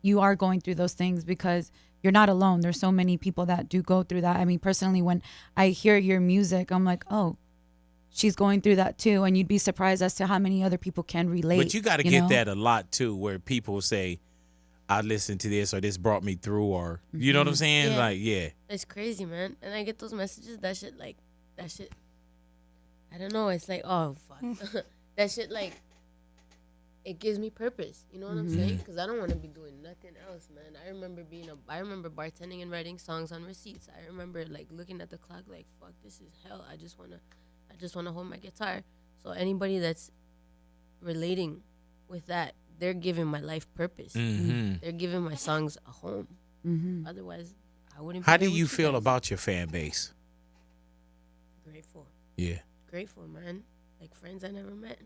you are going through those things, because you're not alone. There's so many people that do go through that. I mean, personally, when I hear your music, I'm like, oh, she's going through that too. And you'd be surprised as to how many other people can relate. But you got to get know? that a lot too, where people say, I listened to this, or this brought me through, or you know what I'm saying? Yeah. Like, yeah. It's crazy, man. And I get those messages, that shit, I don't know. It's like, oh, fuck. That shit, like, it gives me purpose. You know what I'm saying? Because I don't want to be doing nothing else, man. I remember bartending and writing songs on receipts. I remember, like, looking at the clock, like, fuck, this is hell. I just want to hold my guitar. So anybody that's relating with that, they're giving my life purpose. They're giving my songs a home. Otherwise, I wouldn't be How here do you with feel guys. about your fan base? Grateful. Yeah. Grateful, man. Like friends I never met.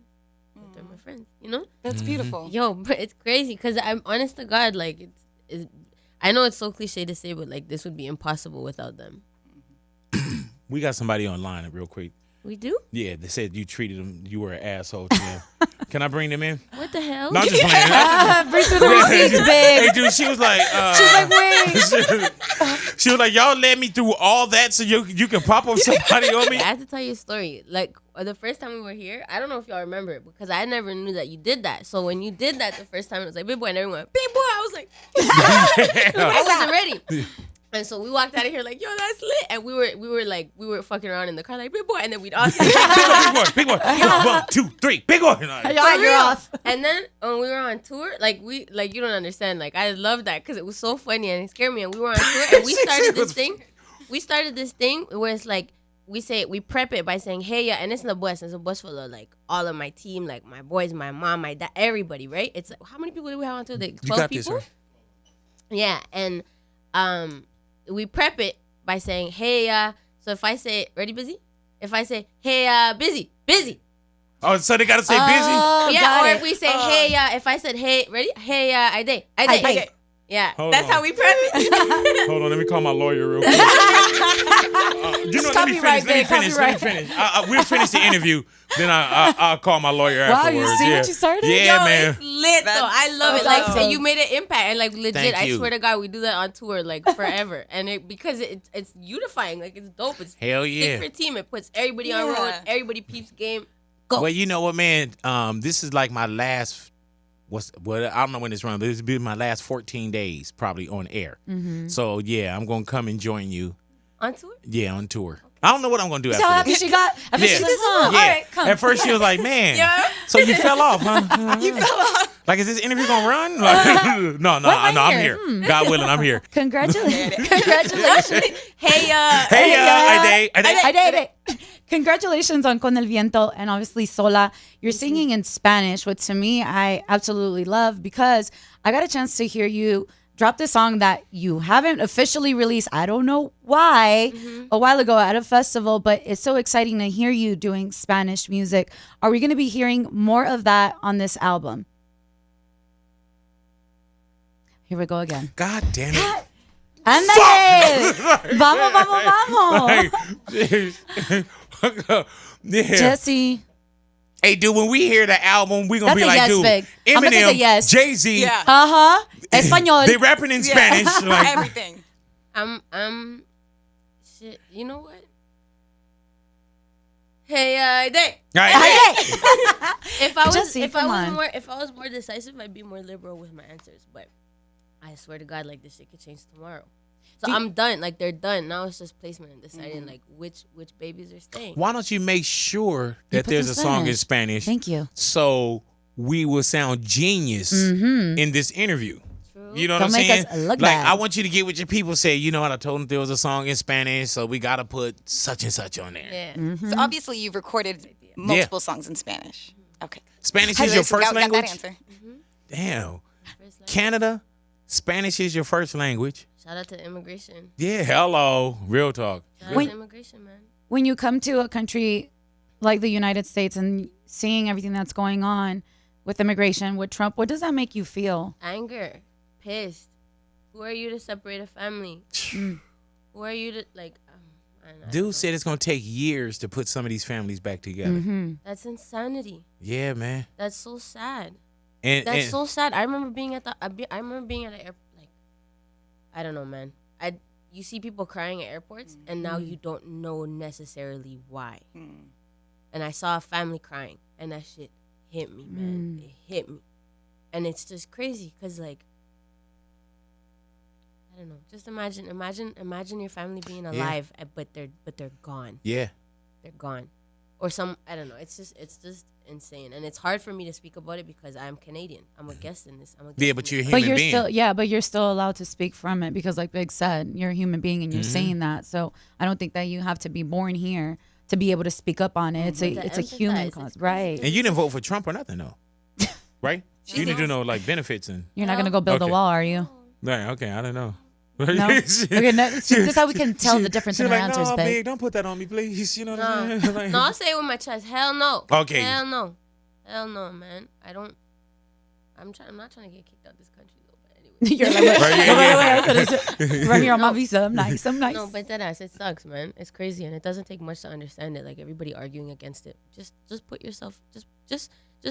But they're my friends, you know? That's beautiful. Yo, but it's crazy because I'm honest to God, like, it's I know it's so cliche to say, but like, this would be impossible without them. We got somebody online real quick. We do? Yeah, they said you treated them, you were an asshole to them. Can I bring them in? What the hell? No, I'm just playing. Bring through the receipts, babe. Hey, dude, she was like, She's like, wait. she was like, y'all led me through all that so you can pop up somebody on me. I have to tell you a story. Like, the first time we were here, I don't know if y'all remember it, because I never knew that you did that. So when you did that the first time, it was like, Big Boy, and everyone went, Big Boy. I was like, I wasn't ready. And so we walked out of here like, yo, that's lit. And we were fucking around in the car like, big boy. And then we'd all say, big boy. 1, 2, 3, big boy. You're off. And then when we were on tour, you don't understand. Like, I love that because it was so funny and it scared me. And we were on tour and we started this thing. We started this thing where it's like, we prep it by saying, hey, yeah. And it's in the bus. It's a bus full of like all of my team, like my boys, my mom, my dad, everybody, right? It's like, how many people do we have on tour? Like 12 people? This, yeah. And, we prep it by saying, hey, so if I say, ready, busy? If I say, hey, busy. Oh, so they got to say busy? Yeah, or if we say, hey, if I said, hey, ready? Hey, I day. Yeah, that's how we prep it. Hold on, let me call my lawyer real quick. Let me finish. We'll finish the interview, then I'll call my lawyer afterwards. Wow, you see what you started? Yeah, man. It's lit, though. I love it. Like, so you made an impact. And, like, legit, Thank I you. swear to God, we do that on tour, like, forever. And because it's unifying. Like, it's dope. It's Hell yeah. different team. It puts everybody on road. Everybody peeps game. Go. Well, you know what, man? This is like my last... I don't know when it's running, but this will be my last 14 days probably on air. Mm-hmm. So, yeah, I'm going to come and join you. On tour? Yeah, on tour. Okay. I don't know what I'm going to do So after happy she got. I think she's like, oh, all right, come. At first, she was like, man, so you fell off, huh? You fell off. Like, is this interview going to run? Like, no, I'm here. God willing, I'm here. Congratulations. Hey, I Hey. Congratulations on Con el Viento and obviously Sola. You're singing in Spanish, which to me I absolutely love because I got a chance to hear you drop this song that you haven't officially released. I don't know why, a while ago at a festival, but it's so exciting to hear you doing Spanish music. Are we going to be hearing more of that on this album? Here we go again. God damn it. ¡Ándale! ¡Vamos! Yeah. Jesse. Hey, dude, when we hear the album, we're going to be That's a like, yes, dude, Big. I'm gonna take a Eminem, yes. Jay-Z, Yeah. Uh-huh. Español. they rapping in Spanish. Like, Everything. Shit, you know what? Hey, day. If I was more decisive, I'd be more liberal with my answers. But I swear to God, like, this shit could change tomorrow. So I'm done. Like, they're done. Now it's just placement and deciding like which babies are staying. why don't you make sure that there's a song in Spanish? Thank you. So we will sound genius in this interview. True. You know what Don't I'm make saying? us look Like, bad. I want you to get what your people say. You know what? I told them there was a song in Spanish, so we got to put such and such on there. Yeah. So obviously you've recorded multiple songs in Spanish. Okay. Spanish How is do your I- first got that language? answer. Damn. Canada, Spanish is your first language. Shout out to immigration. Yeah, hello. Real talk. Shout out to immigration, man. When you come to a country like the United States and seeing everything that's going on with immigration, with Trump, what does that make you feel? Anger, pissed. Who are you to separate a family? Who are you to like? Dude said it's going to take years to put some of these families back together. That's insanity. Yeah, man. That's so sad. And So sad. I remember being at an airport. Like, I don't know, man. You see people crying at airports, and now you don't know necessarily why. And I saw a family crying, and that shit hit me, man. It hit me, and it's just crazy because, like, I don't know. Just imagine your family being alive, but they're gone. Yeah. They're gone, or I don't know. It's just insane, and it's hard for me to speak about it because I'm Canadian. I'm a guest in this. Yeah, but you're a But human being. but you're still allowed to speak from it because, like Big said, you're a human being and you're saying that. So I don't think that you have to be born here to be able to speak up on it. It's a human cause, right? And you didn't vote for Trump or nothing, though. Right? You didn't do no, like, benefits and... You're not gonna go build a wall, are you? Right, okay, I don't know. No. Okay, see, this is how we can tell the difference in our answers, no, Big. Big, don't put that on me, please. You know what I'm saying? Like, No, I'll say it with my chest. Hell no. Okay. Hell no. Hell no, man. I'm not trying to get kicked out of this country though. But anyway. You're like, wait, right here on my visa. I'm nice. No, but that ass, it sucks, man. It's crazy, and it doesn't take much to understand it. Like everybody arguing against it. Just put yourself, just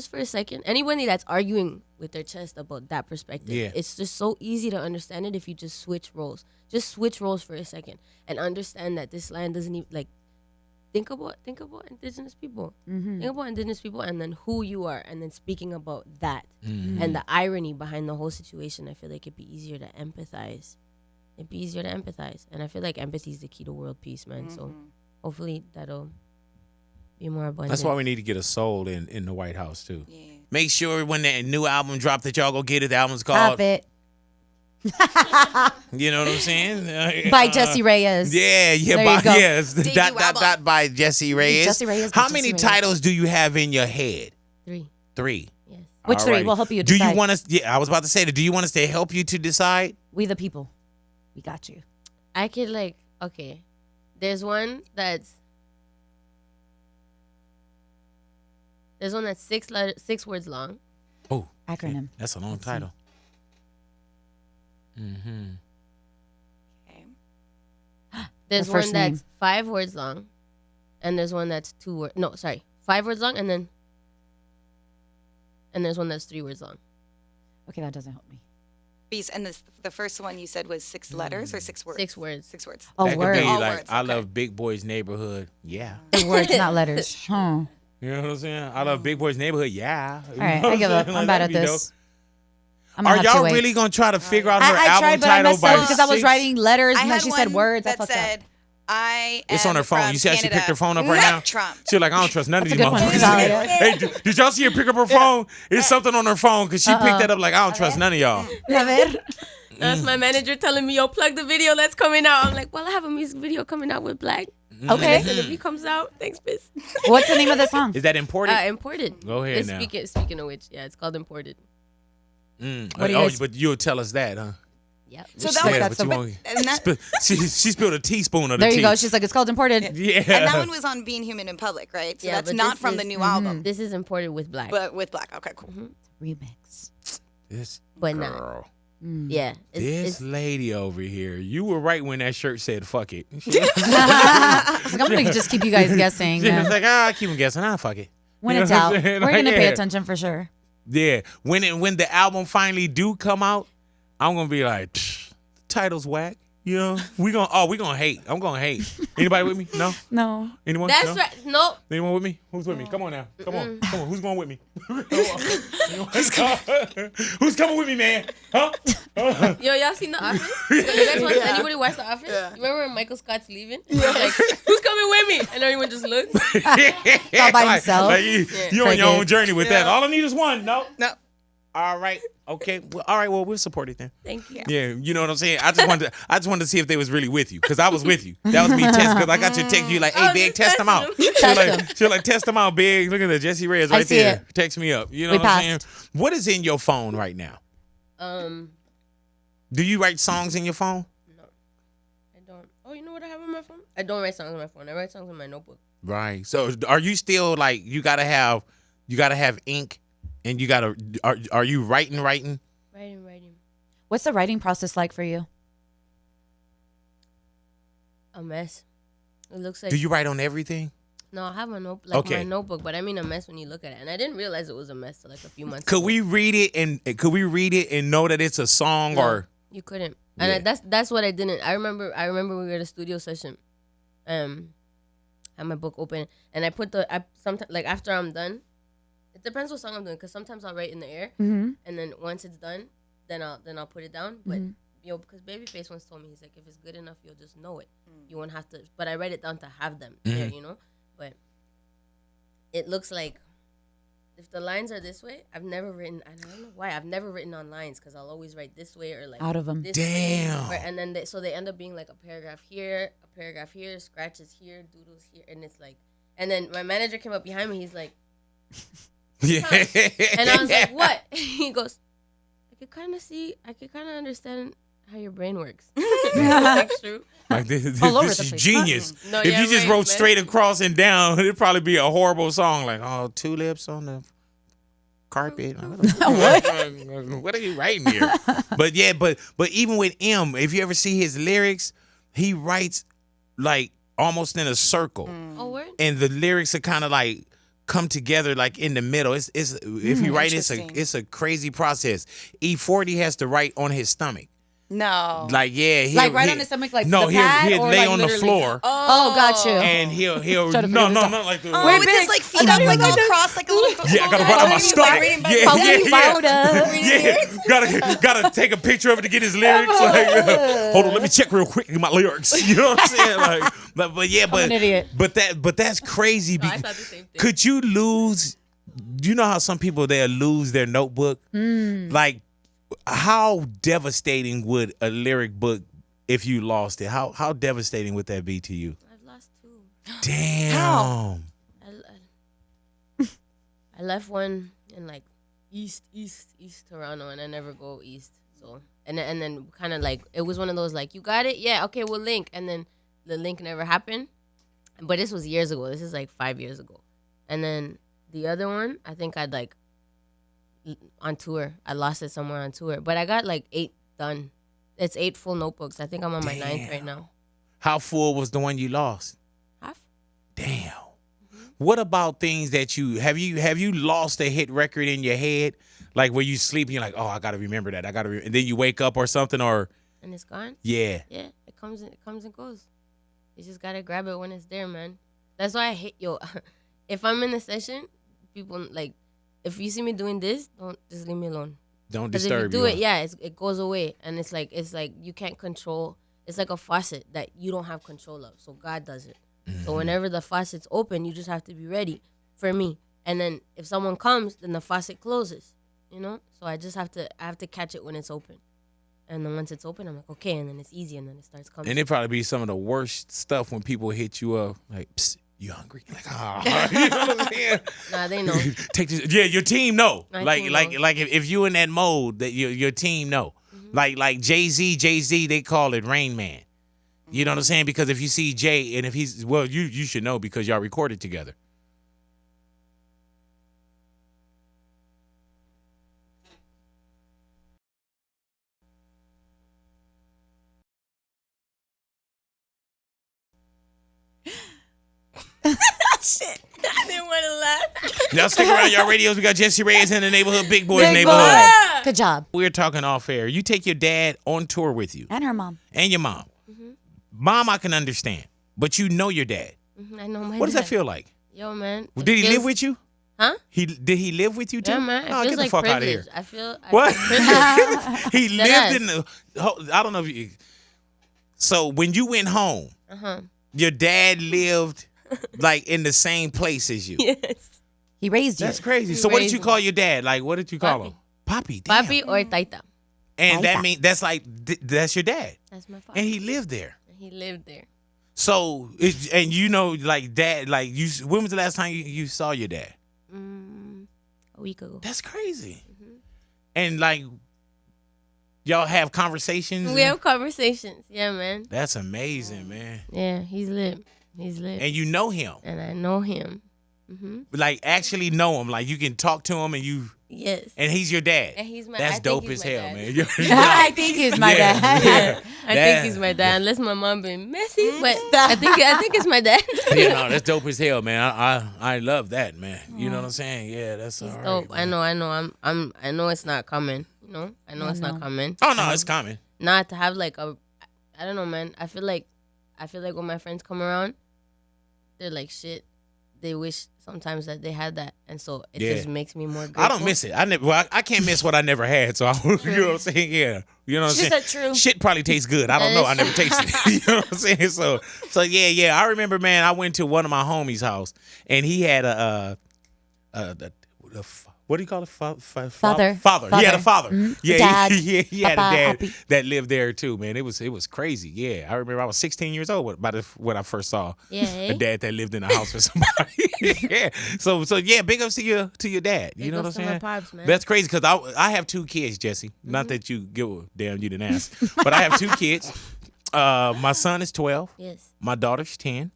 for a second. Anybody that's arguing with their chest about that perspective, Yeah. it's just so easy to understand it if you just switch roles. Just switch roles for a second and understand that this land doesn't even like. Think about indigenous people. Think about indigenous people, and then who you are, and then speaking about that and the irony behind the whole situation. I feel like it'd be easier to empathize it'd be easier to empathize. And I feel like empathy is the key to world peace, man. So hopefully that'll be more abundant. That's why we need to get a soul in the White House too. Yeah. Make sure when that new album dropped that y'all go get it. The album's called. Stop it. You know what I'm saying? By Jessie Reyez. Yeah, There by you go. yes. Debut Dot album. by Jessie Reyez. Jessie Reyez by How many Jessie Reyez. titles do you have in your head? 3. 3. Yes. Which 3? Alrighty. We'll help you Do decide. you want us? Yeah, I was about to say that. Do you want us to help you to decide? We the people. We got you. I could okay. There's one that's 6 words long. Oh, Acronym. that's a long title. Mm-hmm. Okay. There's The first one that's name. 5 words long, and there's one that's 2 words. No, sorry, 5 words long, and there's one that's 3 words long. Okay, that doesn't help me. And the first one you said was 6 letters or 6 words? 6 words. 6 words. Oh, That could word. be All like, words, I okay. love Big Boy's Neighborhood. Yeah. The words, not letters. Huh. You know what I'm saying? I love Big Boy's Neighborhood. Yeah. All right, I give up. I'm bad at this. I'm gonna Are have to y'all wait. really gonna try to figure out her I album tried, but I title messed by up because I was 6? writing letters I and then had she one said words. I that fucked said, up. I It's am on her phone. from You see how she Canada. picked her phone up right now? Trump. She's like, I don't trust none That's of a these good one. motherfuckers. Solid. Hey, did y'all see her pick up her phone? It's something on her phone because she picked that up like, I don't trust none of y'all. A ver. That's my manager telling me, yo, plug the video that's coming out. I'm like, well, I have a music video coming out with Black. Okay. And if he comes out, thanks, Biz. What's the name of the song? Is that important? Imported. Go ahead now. Speaking of which, yeah, it's called Imported. What do you Oh, guys- but you'll tell us that, huh? Yep. So She that says, was, but you won't- and that, she spilled a teaspoon of the There tea. you go. She's like, it's called Imported. Yeah. and that one was on Being Human in Public, right? So Yeah, that's but not this from is- the new album, This is Imported with Black. but with Black. Okay, cool. Remix. This But not. girl. Yeah. This lady over here. You were right when that shirt said "fuck it." She She's like, I'm going to just keep you guys guessing. was like, I keep them guessing. Fuck it. When You it's know what out, I'm we're saying? going Like, to pay yeah. attention for sure. Yeah. When the album finally do come out, I'm gonna be like, "Psh, title's whack. You know, we gonna hate. I'm gonna hate. Anybody with me? No. No. Anyone? That's no? right. Nope. Anyone with me? Who's with me? Come on now. Come on. Who's going with me? Who's coming with me, man? Huh? Yo, y'all seen The Office? You guys watch, anybody watch The Office? You remember when Michael Scott's leaving? He's like, who's coming with me? And everyone just looks. All by himself. Like, you on your own Crickets. journey with that. All I need is one. No. No. All right. Okay. Well, all right. Well, we'll support it then. Thank you. Yeah, you know what I'm saying. I just wanted to see if they was really with you, because I was with you. That was me testing. Because I got your text. You like, hey, Oh, Big, just test them out. testing She like, test them out, Big. Look at that, Jessie Reyez I right see there. it. Text me up. You know We what I'm saying. passed. What is in your phone right now? Do you write songs in your phone? No, I don't. Oh, you know what I have on my phone? I don't write songs on my phone. I write songs in my notebook. Right. So, are you still like you gotta have ink, and you gotta are you writing? Writing. What's the writing process like for you? A mess. It looks like. Do you write on everything? No, I have my my Okay. notebook, but I mean a mess when you look at it, and I didn't realize it was a mess till like a few months. Could ago. we read it and know that it's a song No, or? you couldn't, and Yeah. that's what I didn't. I remember we were at a studio session, had my book open, and I put sometimes like after I'm done, it depends what song I'm doing, because sometimes I'll write in the air, Mm-hmm. and then once it's done, then I'll put it down. But yo, because Babyface once told me, he's like, if it's good enough, you'll just know it. You won't have to. But I write it down to have them there, you know. But it looks like if the lines are this way, I've never written. I don't know why I've never written on lines, because I'll always write this way or like Out of 'em. this Damn. way, and then so they end up being like a paragraph here, scratches here, doodles here, and it's like. And then my manager came up behind me. He's like, Yeah. and I was like, what? He goes, I could kind of understand how your brain works. It's true. Like this All over this the is place. genius. No, If yeah, you just right, wrote man. straight across and down, it'd probably be a horrible song like, oh, tulips on the carpet. What are you writing here? But yeah, but even with M, if you ever see his lyrics, he writes like almost in a circle. Oh, word? And the lyrics are kind of like come together like in the middle. It's if you write, it's Interesting. a crazy process. E40 has to write on his stomach. No. Like, yeah, Like right on his stomach, like no, the pad, he'll or lay like on the literally? floor, Oh, got you. and he'll Try to no, figure this out. not like the. Oh, with his big. like feet up, like all crossed, like a little. Yeah, I gotta run on my stomach. Yeah. Gotta take a picture of it to get his lyrics. Like, hold on, let me check real quick my lyrics. You know what I'm saying? Like, but yeah, I'm an idiot. but that's crazy. No, I thought the same thing. Could you lose? You know how some people they'll lose their notebook? Like, how devastating would a lyric book if you lost it? How devastating would that be to you? I've lost 2. Damn. How? I left one in like east Toronto, and I never go east. So and then kind of like it was one of those like, you got it, yeah, okay, we'll link, and then the link never happened. But this was years ago. This is like 5 years ago. And then the other one, I think I'd like on tour. I lost it somewhere on tour, but I got like 8 done. It's 8 full notebooks. I think I'm on my 9th right now. How full was the one you lost? Half. Damn. What about things that have you lost a hit record in your head, like where you sleep and you're like, oh, I gotta remember that, and then you wake up or something, or And it's gone. yeah. Yeah, it comes and goes. You just gotta grab it when it's there, man. That's why I hate if I'm in a session, people like, if you see me doing this, don't just leave me alone. Don't Because if you disturb do you. it, yeah, it goes away, and it's like you can't control. It's like a faucet that you don't have control of, so God does it. So whenever the faucet's open, you just have to be ready for me. And then if someone comes, then the faucet closes. You know, so I have to catch it when it's open. And then once it's open, I'm like, okay, and then it's easy, and then it starts coming. And it probably be some of the worst stuff when people hit you up like, psst, you hungry? Like, ah, you know what I'm saying? Nah, they know. Take this. Yeah, your team know. My Like team like knows. like if you in that mode, that your team know. Like Jay-Z, they call it Rain Man. You know what I'm saying? Because if you see Jay, and if he's, well, you should know because y'all recorded together. Shit. I didn't want to laugh. Y'all stick around y'all radios. We got Jessie Reyez in the neighborhood, Big Boy's Big neighborhood. boy. Good job. We're talking off air. You take your dad on tour with you And her mom. and your mom. Mom, I can understand, but you know your dad. I know my What does that dad. feel like? Yo, man. it Did he live feels- with you? Huh? Did he live with you too? Yeah, man. It No, feels get the like fuck out of privilege. here. I feel What? privilege. He Deadass. lived in the. I don't know if you. So when you went home, your dad lived like in the same place as you. Yes. He raised you. That's crazy. So what did raised you me. call your dad? Like, what did you call Papi. him? Papi. Damn. Papi or Taita. And that Taita. means that's like that's your dad, That's my father. and he lived there. He lived there. So and you know, like dad, like you. When was the last time you saw your dad? A week ago. That's crazy. And like, y'all have conversations. We have conversations. Yeah, man. That's amazing, man. Yeah, he's lit. He's lit. And you know him, And I know him. like actually know him. Like you can talk to him, and Yes. and he's your dad. And he's my That's I think dope he's as my hell, dad. man. I think he's my Yeah, dad. yeah. I That- think he's my dad, unless my mom been messy. But I think it's my dad. Yeah, no, that's dope as hell, man. I love that, man. You know what I'm saying? Yeah, that's all right. Dope. man. I know. I know it's not coming. You know. I know it's not coming. Oh no, it's coming. Not to have like I don't know, man. I feel like when my friends come around, they're like shit. They wish sometimes that they had that, and so it Yeah. just makes me more grateful. I don't miss it. I can't miss what I never had. So you know what I'm saying? Yeah, you know what I'm She saying. said true. Shit probably tastes good. I don't That know. I is never tasted it. You know what I'm saying? So yeah. I remember, man. I went to one of my homies' house, and he had what do you call it? Father. He had a father. Yeah, Dad. he had a Papa, dad happy. that lived there too, man. It was crazy. Yeah, I remember I was 16 years old when I first saw Yeah, a dad that lived in a house with somebody. Yeah. So yeah, big ups to your dad. You Big know what I'm ups to my saying? pops, man. That's crazy because I have 2 kids, Jessie. Not that you give a damn, you didn't ask, but I have 2 kids. My son is 12. Yes. My daughter's 10,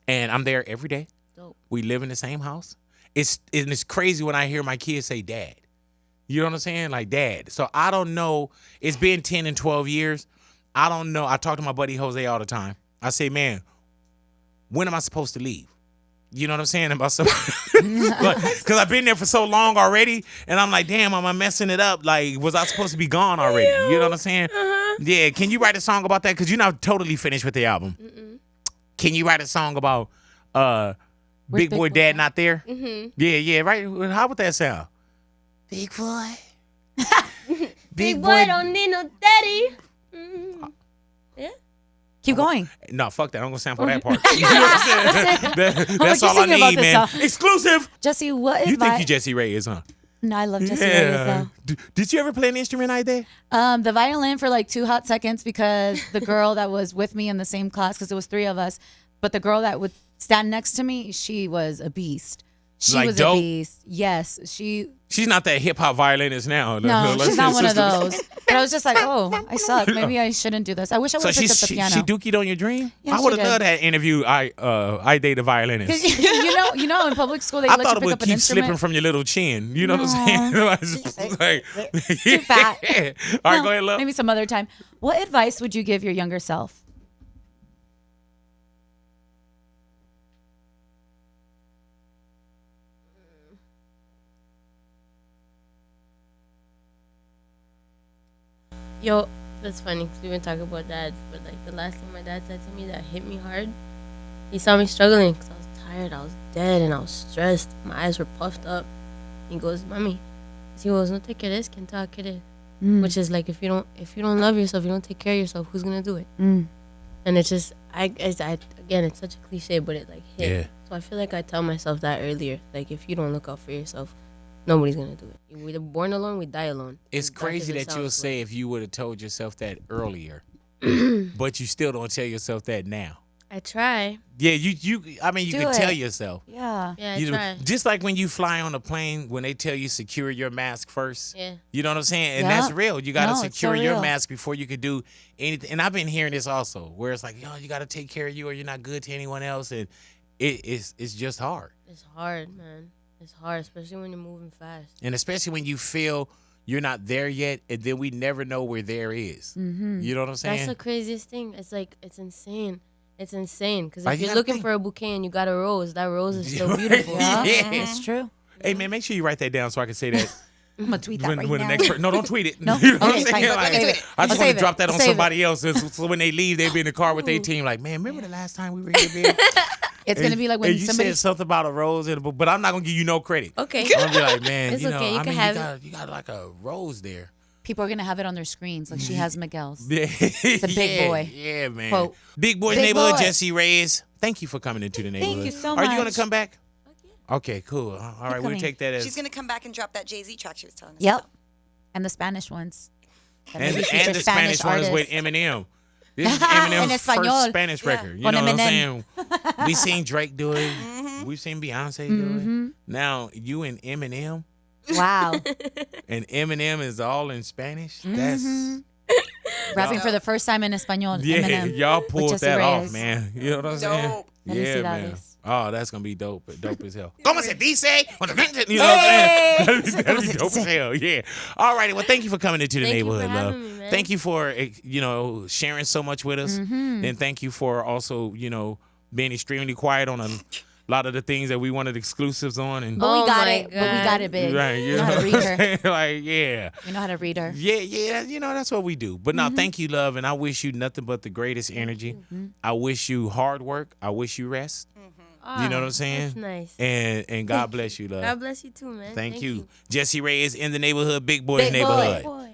and I'm there every day. Dope. We live in the same house. It's crazy when I hear my kids say dad. You know what I'm saying? Like dad. So I don't know. It's been 10 and 12 years. I don't know. I talk to my buddy Jose all the time. I say, man, when am I supposed to leave? You know what I'm saying? Because I've been there for so long already, and I'm like, damn, am I messing it up? Like, was I supposed to be gone already? You know what I'm saying? Yeah, can you write a song about that? Because you're not totally finished with the album. Can you write a song about Big Boy Dad not there? Yeah, right. How would that sound? Big boy. Big boy don't need no daddy. Yeah. Keep going. No, fuck that. I'm gonna sample that part. You know what I'm saying? That's all I need, man. Exclusive. Jesse, what You advice? think you Jessie Reyez, huh? No, I love Jesse Reyez, though. Did you ever play an instrument like that? The violin for like 2 hot seconds because the girl that was with me in the same class, because it was 3 of us, but the girl that would stand next to me, she was a beast. She Like was dope? a beast. Yes, She's not that hip hop violinist now. No, she's not one of sister. those. But I was just like, oh, I suck. Maybe I shouldn't do this. I wish I would So have picked up the piano. she dookied on your dream? Yeah, I she would have did. loved that interview. I date a violinist. you know, in public school they I let thought you it pick would up an keep instrument. slipping from your little chin. You know what I'm saying? Like, Too fat. All right, No, go ahead, love. Maybe some other time. What advice would you give your younger self? Yo, that's funny because we've been talking about dads, but like the last thing my dad said to me that hit me hard, he saw me struggling because I was tired, I was dead, and I was stressed. My eyes were puffed up. He goes, "Mami," he goes, "No te quieres, quien te va a querer," which is like if you don't love yourself, you don't take care of yourself, who's gonna do it? And it's just again, it's such a cliche, but it like hit. Yeah. So I feel like I tell myself that earlier, like if you don't look out for yourself, nobody's gonna do it. We're born alone, we die alone. It's As dark crazy as it that you'll sounds, say if you would have told yourself that earlier, but you still don't tell yourself that now. I try. Yeah, you I mean, you Do can it. tell yourself. Yeah. Yeah, I You know, try. just like when you fly on a plane, when they tell you secure your mask first. Yeah. You know what I'm saying? And Yeah. that's real. You got to No, it's so secure your real. mask before you could do anything. And I've been hearing this also, where it's like, you got to take care of you or you're not good to anyone else. And it's just hard. It's hard, man. It's hard, especially when you're moving fast. And especially when you feel you're not there yet, and then we never know where there is. You know what I'm saying? That's the craziest thing. It's like, it's insane. It's insane. Because Like, if you you're gotta looking think. for a bouquet and you got a rose, that rose is still beautiful. Yeah. It's true. Hey, man, make sure you write that down so I can say that. I'm gonna tweet that when right the now. next person, no, don't tweet it. No? You know what I'm Okay, saying? fine. Like, Save it. I just I'll want save to it. drop that I'll on save it. somebody else. So when they leave, they'll be in the car with their team. Like, man, remember the last time we were here, man? It's gonna be like when and you somebody. said something about a rose, but I'm not gonna give you no credit. Okay. I'm gonna be like, man, It's you know, okay, you I can mean, have you got like a rose there. People are gonna have it on their screens, like she has Miguel's. Yeah, it's a big boy. Yeah, man. Quote. Big Boy's Big Neighborhood, boy. Jessie Reyez. Thank you for coming into the neighborhood. you so Are you gonna much. come back? Okay, cool. All right, we'll coming. take that as She's gonna come back and drop that Jay-Z track she was telling us Yep. about. And the Spanish ones. That and, maybe and feature the Spanish one is with artists. Eminem. This is En Eminem's español. first Spanish Yeah. record. You Con know what I'm Eminem. saying? We seen Drake do it. We've seen Beyonce do it. Now you and Eminem, Wow. and Eminem is all in Spanish. That's Rapping for the first time in Español. yeah, Eminem. y'all with pulled Jesse that off, Reyez. man. You know what I'm saying? Dope. Yeah, man. Felicidades. Oh, that's gonna be dope as hell. Como se dice? You know what I'm saying? That'd be dope as hell. Yeah. All righty. Well, thank you for coming into the Thank you for neighborhood, love. having me, man. Thank you for sharing so much with us, and thank you for also being extremely quiet on a lot of the things that we wanted exclusives on. And But we Oh got my it. But we got it big. right, You know how to read her. like yeah. You know how to read her. Yeah, that's what we do. But no, thank you, love, and I wish you nothing but the greatest energy. I wish you hard work. I wish you rest. You know what I'm saying? That's nice. And God bless you, love. God bless you too, man. Thank you. Jessie Reyez in the neighborhood, Big Boy's Big boy. neighborhood.